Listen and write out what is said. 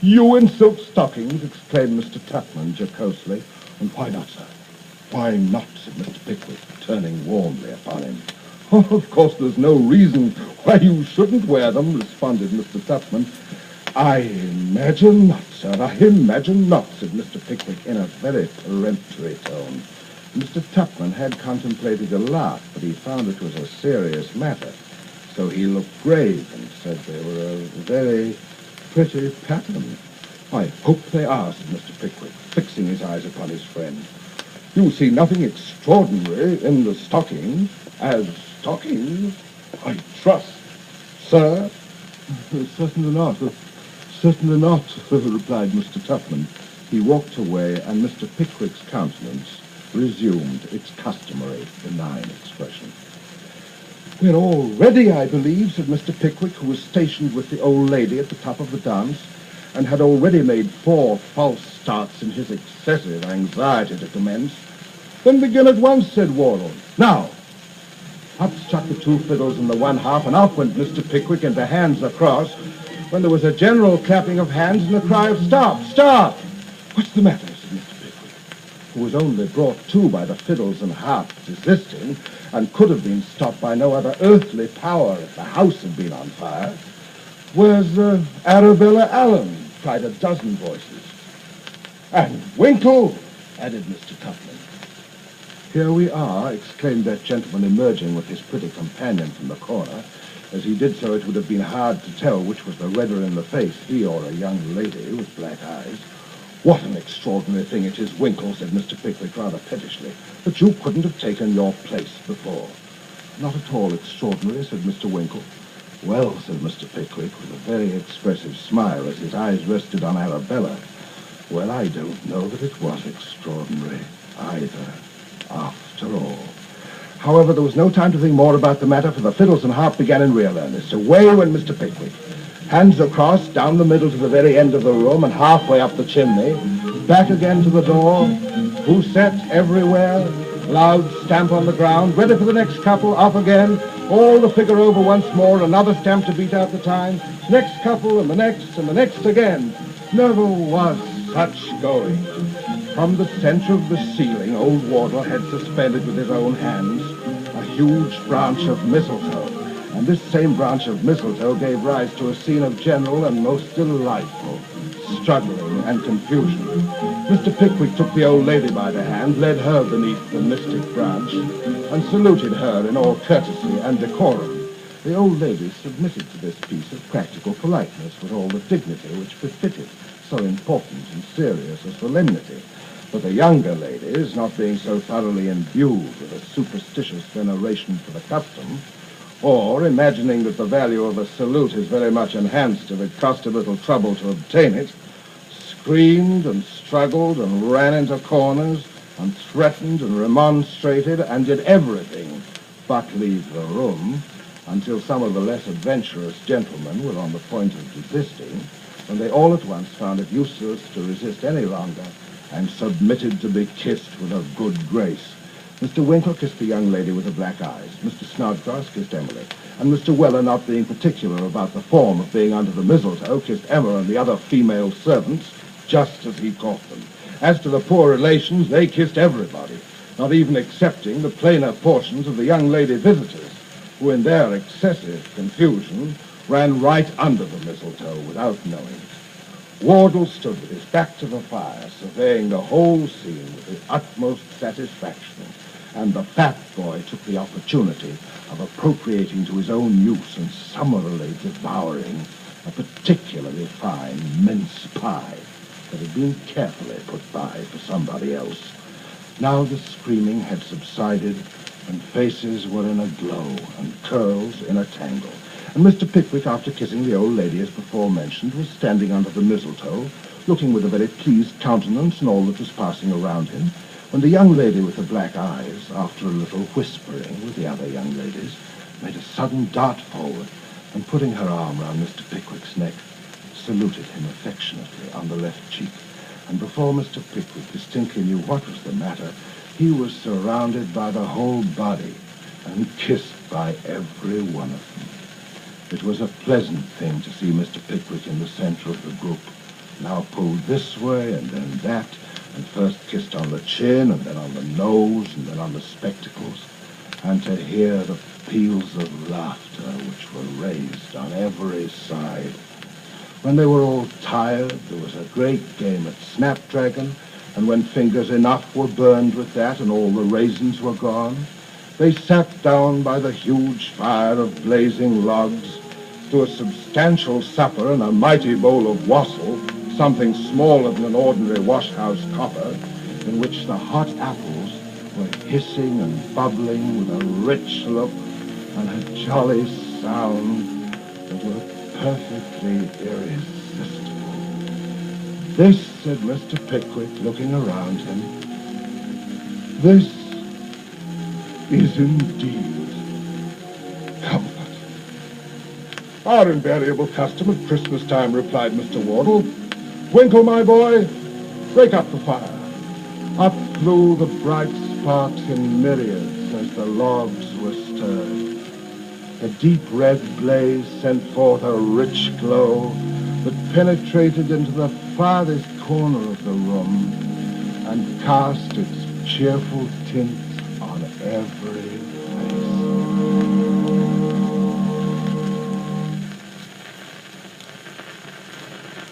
You in silk stockings, exclaimed Mr. Tupman jocosely. And why not, sir? Why not, said Mr. Pickwick, turning warmly upon him. Oh, of course, there's no reason why you shouldn't wear them, responded Mr. Tupman. I imagine not, sir. I imagine not, said Mr. Pickwick in a very peremptory tone. Mr. Tupman had contemplated a laugh, but he found it was a serious matter. So he looked grave and said they were a very pretty pattern. I hope they are, said Mr. Pickwick, fixing his eyes upon his friend. You see nothing extraordinary in the stockings, as stockings, I trust, sir? Certainly not. Certainly not, replied Mr. Tupman. He walked away, and Mr. Pickwick's countenance resumed its customary benign expression. We're all ready, I believe, said Mr. Pickwick, who was stationed with the old lady at the top of the dance, and had already made 4 false starts in his excessive anxiety to commence. Then begin at once, said Wardle. Now! Up struck the 2 fiddles in the 1/2, and off went Mr. Pickwick into Hands Across, when there was a general clapping of hands and a cry of "Stop! Stop!" What's the matter, said Mr. Pickwick, who was only brought to by the fiddles and harp desisting, and could have been stopped by no other earthly power if the house had been on fire. Where's Arabella Allen? Cried a dozen voices. And Winkle, added Mr. Tupman. Here we are, exclaimed that gentleman, emerging with his pretty companion from the corner. As he did so, it would have been hard to tell which was the redder in the face, he or a young lady with black eyes. What an extraordinary thing it is, Winkle, said Mr. Pickwick rather pettishly, that you couldn't have taken your place before. Not at all extraordinary, said Mr. Winkle. Well, said Mr. Pickwick, with a very expressive smile as his eyes rested on Arabella, well, I don't know that it was extraordinary either, after all. However, there was no time to think more about the matter, for the fiddles and harp began in real earnest. Away went Mr. Pickwick. Hands across, down the middle to the very end of the room, and halfway up the chimney. Back again to the door. Who set everywhere? Loud stamp on the ground. Ready for the next couple. Off again. All the figure over once more. Another stamp to beat out the time. Next couple, and the next again. Never was such going. From the center of the ceiling, old Wardle had suspended with his own hands a huge branch of mistletoe, and this same branch of mistletoe gave rise to a scene of general and most delightful struggling and confusion. Mr. Pickwick took the old lady by the hand, led her beneath the mystic branch, and saluted her in all courtesy and decorum. The old lady submitted to this piece of practical politeness with all the dignity which befitted so important and serious a solemnity. But the younger ladies, not being so thoroughly imbued with a superstitious veneration for the custom, or imagining that the value of a salute is very much enhanced if it cost a little trouble to obtain it, screamed and struggled and ran into corners and threatened and remonstrated and did everything but leave the room until some of the less adventurous gentlemen were on the point of desisting, when they all at once found it useless to resist any longer and submitted to be kissed with a good grace. Mr. Winkle kissed the young lady with the black eyes. Mr. Snodgrass kissed Emily. And Mr. Weller, not being particular about the form of being under the mistletoe, kissed Emma and the other female servants just as he caught them. As to the poor relations, they kissed everybody, not even excepting the plainer portions of the young lady visitors, who in their excessive confusion ran right under the mistletoe without knowing it. Wardle stood with his back to the fire, surveying the whole scene with the utmost satisfaction, and the fat boy took the opportunity of appropriating to his own use and summarily devouring a particularly fine mince pie that had been carefully put by for somebody else. Now the screaming had subsided, and faces were in a glow, and curls in a tangle. And Mr. Pickwick, after kissing the old lady as before mentioned, was standing under the mistletoe, looking with a very pleased countenance on all that was passing around him, when the young lady with the black eyes, after a little whispering with the other young ladies, made a sudden dart forward, and putting her arm round Mr. Pickwick's neck, saluted him affectionately on the left cheek. And before Mr. Pickwick distinctly knew what was the matter, he was surrounded by the whole body and kissed by every one of them. It was a pleasant thing to see Mr. Pickwick in the center of the group, now pulled this way and then that, and first kissed on the chin and then on the nose and then on the spectacles, and to hear the peals of laughter which were raised on every side. When they were all tired, there was a great game at snapdragon, and when fingers enough were burned with that and all the raisins were gone, they sat down by the huge fire of blazing logs to a substantial supper and a mighty bowl of wassail, something smaller than an ordinary wash-house copper, in which the hot apples were hissing and bubbling with a rich look and a jolly sound that were perfectly irresistible. This, said Mr. Pickwick, looking around him, this is indeed comfort. Our invariable custom at Christmas time, replied Mr. Wardle. Winkle, my boy, break up the fire. Up flew the bright sparks in myriads as the logs were stirred. The deep red blaze sent forth a rich glow that penetrated into the farthest corner of the room and cast its cheerful tint